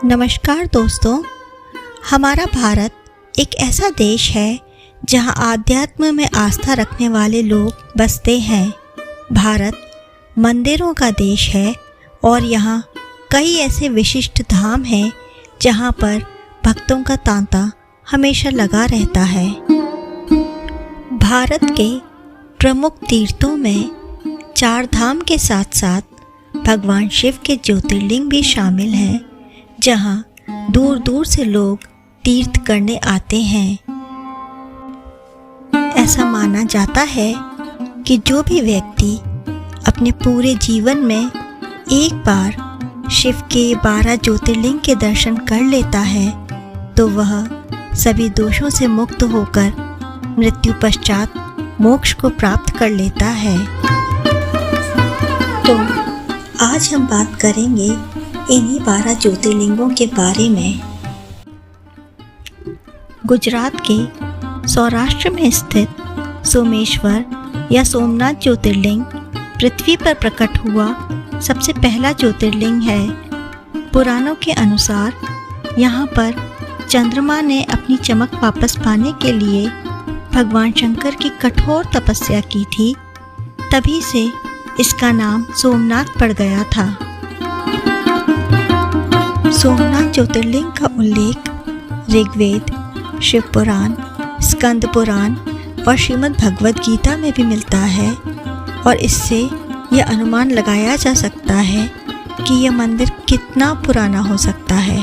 नमस्कार दोस्तों, हमारा भारत एक ऐसा देश है जहां आध्यात्म में आस्था रखने वाले लोग बसते हैं। भारत मंदिरों का देश है और यहाँ कई ऐसे विशिष्ट धाम हैं जहाँ पर भक्तों का तांता हमेशा लगा रहता है। भारत के प्रमुख तीर्थों में चार धाम के साथ साथ भगवान शिव के ज्योतिर्लिंग भी शामिल हैं, जहाँ दूर दूर से लोग तीर्थ करने आते हैं। ऐसा माना जाता है कि जो भी व्यक्ति अपने पूरे जीवन में एक बार शिव के 12 ज्योतिर्लिंग के दर्शन कर लेता है तो वह सभी दोषों से मुक्त होकर मृत्यु पश्चात मोक्ष को प्राप्त कर लेता है। तो आज हम बात करेंगे इन्हीं 12 ज्योतिर्लिंगों के बारे में। गुजरात के सौराष्ट्र में स्थित सोमेश्वर या सोमनाथ ज्योतिर्लिंग पृथ्वी पर प्रकट हुआ सबसे पहला ज्योतिर्लिंग है। पुराणों के अनुसार यहाँ पर चंद्रमा ने अपनी चमक वापस पाने के लिए भगवान शंकर की कठोर तपस्या की थी, तभी से इसका नाम सोमनाथ पड़ गया था। सोमनाथ ज्योतिर्लिंग का उल्लेख ऋग्वेद, शिव पुराण, स्कंद पुराण और श्रीमद् भगवद गीता में भी मिलता है और इससे यह अनुमान लगाया जा सकता है कि यह मंदिर कितना पुराना हो सकता है।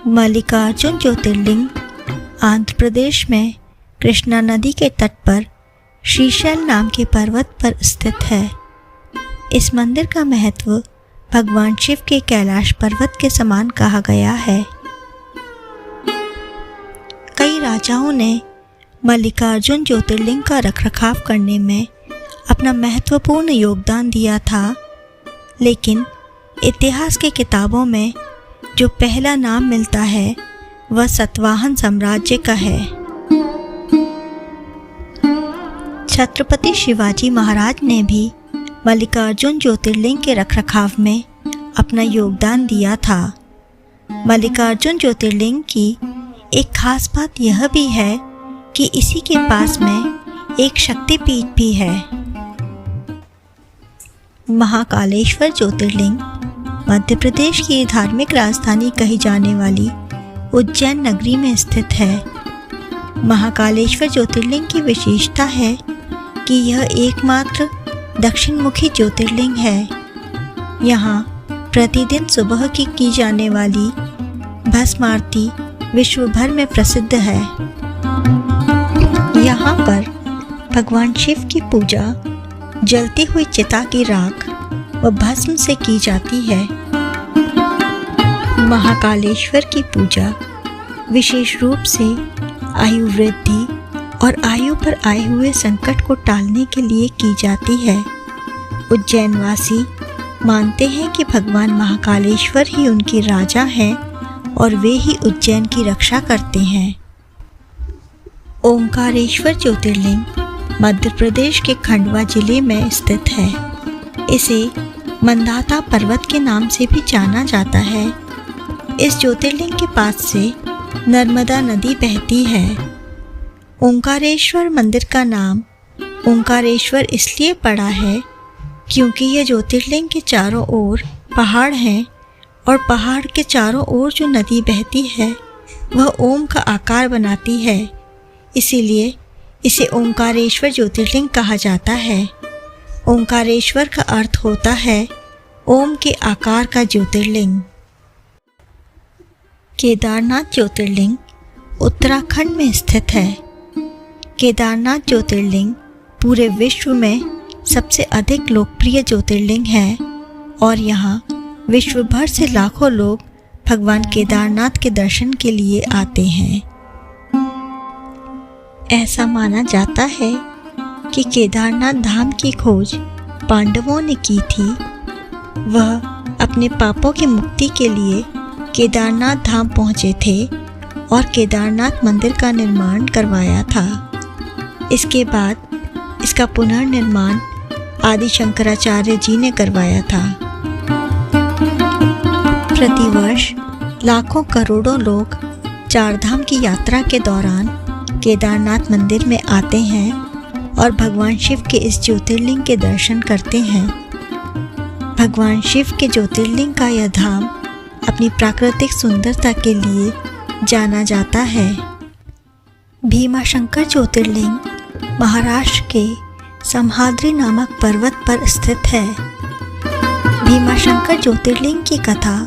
मल्लिकार्जुन ज्योतिर्लिंग आंध्र प्रदेश में कृष्णा नदी के तट पर श्रीशैल नाम के पर्वत पर स्थित है। इस मंदिर का महत्व भगवान शिव के कैलाश पर्वत के समान कहा गया है। कई राजाओं ने मल्लिकार्जुन ज्योतिर्लिंग का रखरखाव करने में अपना महत्वपूर्ण योगदान दिया था, लेकिन इतिहास की किताबों में जो पहला नाम मिलता है वह सातवाहन साम्राज्य का है। छत्रपति शिवाजी महाराज ने भी मल्लिकार्जुन ज्योतिर्लिंग के रखरखाव में अपना योगदान दिया था। मल्लिकार्जुन ज्योतिर्लिंग की एक खास बात यह भी है कि इसी के पास में एक शक्तिपीठ भी है। महाकालेश्वर ज्योतिर्लिंग मध्य प्रदेश की धार्मिक राजधानी कही जाने वाली उज्जैन नगरी में स्थित है। महाकालेश्वर ज्योतिर्लिंग की विशेषता है कि यह एकमात्र दक्षिणमुखी ज्योतिर्लिंग है। यहाँ प्रतिदिन सुबह की जाने वाली भस्म आरती विश्व भर में प्रसिद्ध है। यहाँ पर भगवान शिव की पूजा जलती हुई चिता की राख व भस्म से की जाती है। महाकालेश्वर की पूजा विशेष रूप से आयु वृद्धि और आयु पर आए हुए संकट को टालने के लिए की जाती है। उज्जैनवासी मानते हैं कि भगवान महाकालेश्वर ही उनके राजा हैं और वे ही उज्जैन की रक्षा करते हैं। ओंकारेश्वर ज्योतिर्लिंग मध्य प्रदेश के खंडवा जिले में स्थित है। इसे मंदाता पर्वत के नाम से भी जाना जाता है। इस ज्योतिर्लिंग के पास से नर्मदा नदी बहती है। ओंकारेश्वर मंदिर का नाम ओंकारेश्वर इसलिए पड़ा है क्योंकि यह ज्योतिर्लिंग के चारों ओर पहाड़ हैं और पहाड़ के चारों ओर जो नदी बहती है वह ओम का आकार बनाती है, इसीलिए इसे ओंकारेश्वर ज्योतिर्लिंग कहा जाता है। ओंकारेश्वर का अर्थ होता है ओम के आकार का ज्योतिर्लिंग। केदारनाथ ज्योतिर्लिंग उत्तराखंड में स्थित है। केदारनाथ ज्योतिर्लिंग पूरे विश्व में सबसे अधिक लोकप्रिय ज्योतिर्लिंग है और यहाँ विश्व भर से लाखों लोग भगवान केदारनाथ के दर्शन के लिए आते हैं। ऐसा माना जाता है कि केदारनाथ धाम की खोज पांडवों ने की थी। वह अपने पापों की मुक्ति के लिए केदारनाथ धाम पहुँचे थे और केदारनाथ मंदिर का निर्माण करवाया था। इसके बाद इसका पुनर्निर्माण आदि शंकराचार्य जी ने करवाया था। प्रतिवर्ष लाखों करोड़ों लोग चारधाम की यात्रा के दौरान केदारनाथ मंदिर में आते हैं और भगवान शिव के इस ज्योतिर्लिंग के दर्शन करते हैं। भगवान शिव के ज्योतिर्लिंग का यह धाम अपनी प्राकृतिक सुंदरता के लिए जाना जाता है। भीमाशंकर ज्योतिर्लिंग महाराष्ट्र के समहाद्री नामक पर्वत पर स्थित है। भीमाशंकर ज्योतिर्लिंग की कथा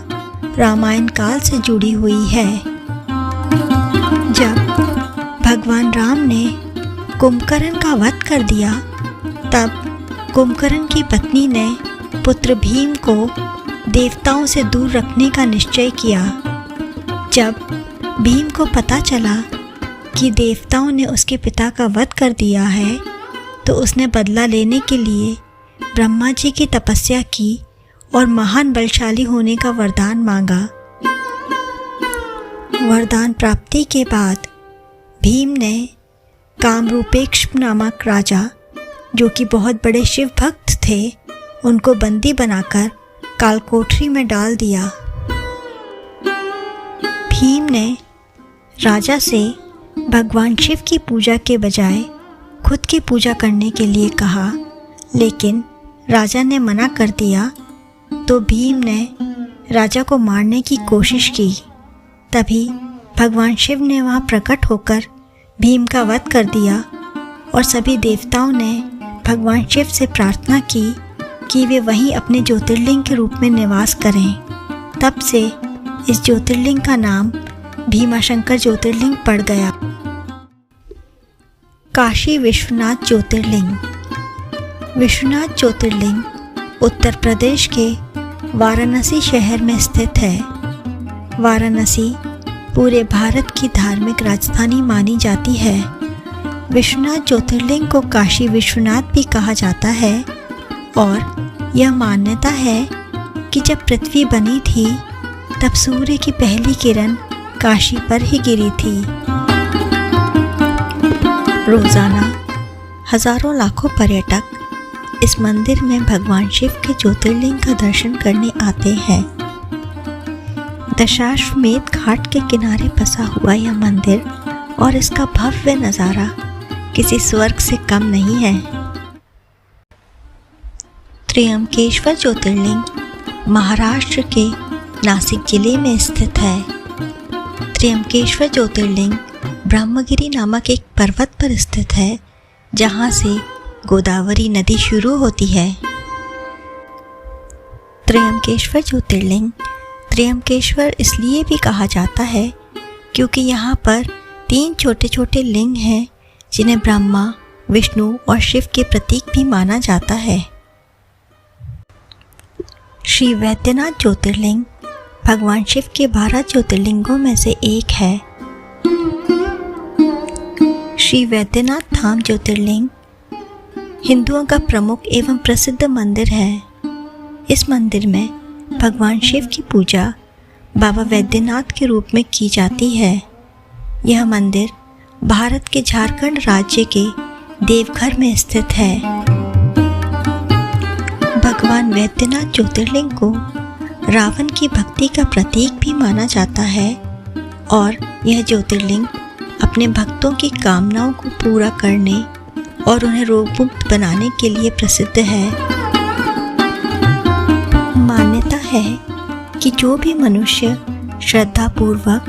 रामायण काल से जुड़ी हुई है। जब भगवान राम ने कुंभकर्ण का वध कर दिया, तब कुंभकर्ण की पत्नी ने पुत्र भीम को देवताओं से दूर रखने का निश्चय किया। जब भीम को पता चला कि देवताओं ने उसके पिता का वध कर दिया है, तो उसने बदला लेने के लिए ब्रह्मा जी की तपस्या की और महान बलशाली होने का वरदान मांगा। वरदान प्राप्ति के बाद भीम ने कामरूपेक्ष नामक राजा, जो कि बहुत बड़े शिव भक्त थे, उनको बंदी बनाकर कालकोठरी में डाल दिया। भीम ने राजा से भगवान शिव की पूजा के बजाय खुद की पूजा करने के लिए कहा, लेकिन राजा ने मना कर दिया। तो भीम ने राजा को मारने की कोशिश की। तभी भगवान शिव ने वहाँ प्रकट होकर भीम का वध कर दिया और सभी देवताओं ने भगवान शिव से प्रार्थना की कि वे वहीं अपने ज्योतिर्लिंग के रूप में निवास करें। तब से इस ज्योतिर्लिंग का नाम भीमाशंकर ज्योतिर्लिंग पड़ गया। काशी विश्वनाथ ज्योतिर्लिंग। विश्वनाथ ज्योतिर्लिंग उत्तर प्रदेश के वाराणसी शहर में स्थित है। वाराणसी पूरे भारत की धार्मिक राजधानी मानी जाती है। विश्वनाथ ज्योतिर्लिंग को काशी विश्वनाथ भी कहा जाता है और यह मान्यता है कि जब पृथ्वी बनी थी, तब सूर्य की पहली किरण काशी पर ही गिरी थी। रोजाना हजारों लाखों पर्यटक इस मंदिर में भगवान शिव के ज्योतिर्लिंग का दर्शन करने आते हैं। दशाश्वमेध घाट के किनारे बसा हुआ यह मंदिर और इसका भव्य नज़ारा किसी स्वर्ग से कम नहीं है। त्र्यंबकेश्वर ज्योतिर्लिंग महाराष्ट्र के नासिक जिले में स्थित है। त्र्यंबकेश्वर ज्योतिर्लिंग ब्रह्मगिरी नामक एक पर्वत पर स्थित है, जहाँ से गोदावरी नदी शुरू होती है। त्र्यंबकेश्वर ज्योतिर्लिंग त्र्यंबकेश्वर इसलिए भी कहा जाता है क्योंकि यहाँ पर 3 छोटे छोटे लिंग हैं, जिन्हें ब्रह्मा, विष्णु और शिव के प्रतीक भी माना जाता है। श्री वैद्यनाथ ज्योतिर्लिंग भगवान शिव के 12 ज्योतिर्लिंगों में से एक है। श्री वैद्यनाथ धाम ज्योतिर्लिंग हिंदुओं का प्रमुख एवं प्रसिद्ध मंदिर है। इस मंदिर में भगवान शिव की पूजा बाबा वैद्यनाथ के रूप में की जाती है। यह मंदिर भारत के झारखंड राज्य के देवघर में स्थित है। भगवान वैद्यनाथ ज्योतिर्लिंग को रावण की भक्ति का प्रतीक भी माना जाता है और यह ज्योतिर्लिंग अपने भक्तों की कामनाओं को पूरा करने और उन्हें रोगमुक्त बनाने के लिए प्रसिद्ध है। मान्यता है कि जो भी मनुष्य श्रद्धापूर्वक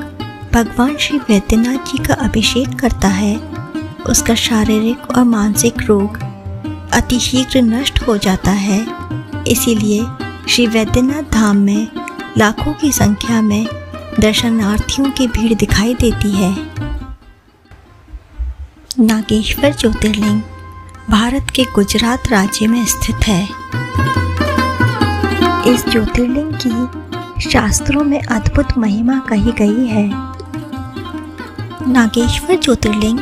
भगवान श्री वैद्यनाथ जी का अभिषेक करता है, उसका शारीरिक और मानसिक रोग अतिशीघ्र नष्ट हो जाता है। इसीलिए श्री वैद्यनाथ धाम में लाखों की संख्या में दर्शनार्थियों की भीड़ दिखाई देती है। नागेश्वर ज्योतिर्लिंग भारत के गुजरात राज्य में स्थित है। इस ज्योतिर्लिंग की शास्त्रों में अद्भुत महिमा कही गई है। नागेश्वर ज्योतिर्लिंग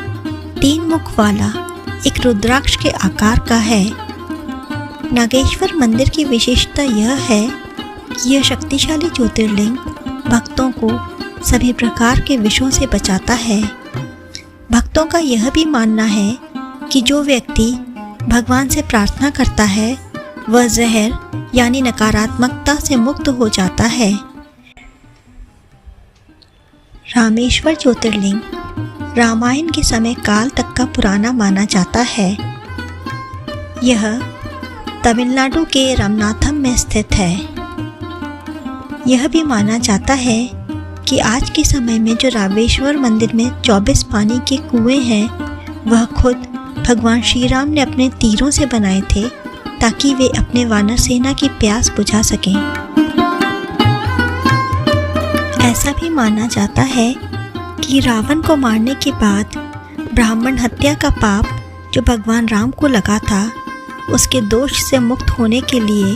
3 मुख वाला एक रुद्राक्ष के आकार का है। नागेश्वर मंदिर की विशेषता यह है कि यह शक्तिशाली ज्योतिर्लिंग भक्तों को सभी प्रकार के विषयों से बचाता है। भक्तों का यह भी मानना है कि जो व्यक्ति भगवान से प्रार्थना करता है, वह जहर यानी नकारात्मकता से मुक्त हो जाता है। रामेश्वर ज्योतिर्लिंग रामायण के समय काल तक का पुराना माना जाता है। यह तमिलनाडु के रामनाथम में स्थित है। यह भी माना जाता है कि आज के समय में जो रामेश्वर मंदिर में 24 पानी के कुएं हैं, वह खुद भगवान श्री राम ने अपने तीरों से बनाए थे ताकि वे अपने वानर सेना की प्यास बुझा सकें। ऐसा भी माना जाता है कि रावण को मारने के बाद ब्राह्मण हत्या का पाप जो भगवान राम को लगा था, उसके दोष से मुक्त होने के लिए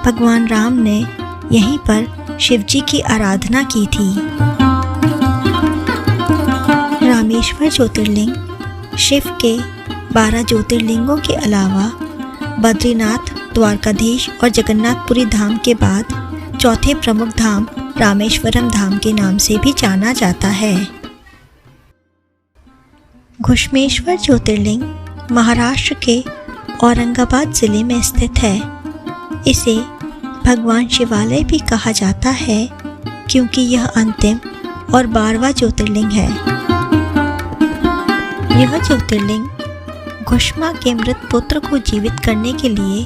भगवान राम ने यहीं पर शिवजी की आराधना की थी। रामेश्वर ज्योतिर्लिंग शिव के 12 ज्योतिर्लिंगों के अलावा बद्रीनाथ, द्वारकाधीश और जगन्नाथपुरी धाम के बाद चौथे प्रमुख धाम रामेश्वरम धाम के नाम से भी जाना जाता है। घुश्मेश्वर ज्योतिर्लिंग महाराष्ट्र के औरंगाबाद जिले में स्थित है। इसे भगवान शिवालय भी कहा जाता है क्योंकि यह अंतिम और 12वां ज्योतिर्लिंग है। यह ज्योतिर्लिंग घुश्मा के मृत पुत्र को जीवित करने के लिए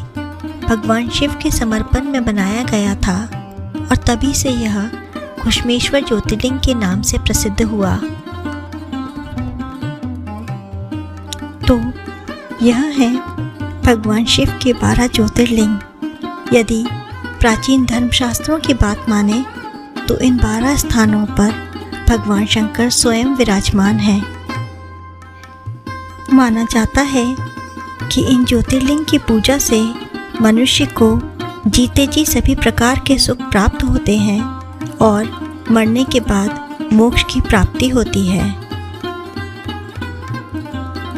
भगवान शिव के समर्पण में बनाया गया था और तभी से यह घुश्मेश्वर ज्योतिर्लिंग के नाम से प्रसिद्ध हुआ। तो यह है भगवान शिव के 12 ज्योतिर्लिंग। यदि प्राचीन धर्मशास्त्रों की बात माने तो इन 12 स्थानों पर भगवान शंकर स्वयं विराजमान हैं। माना जाता है कि इन ज्योतिर्लिंग की पूजा से मनुष्य को जीते जी सभी प्रकार के सुख प्राप्त होते हैं और मरने के बाद मोक्ष की प्राप्ति होती है।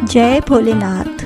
जय भोलेनाथ।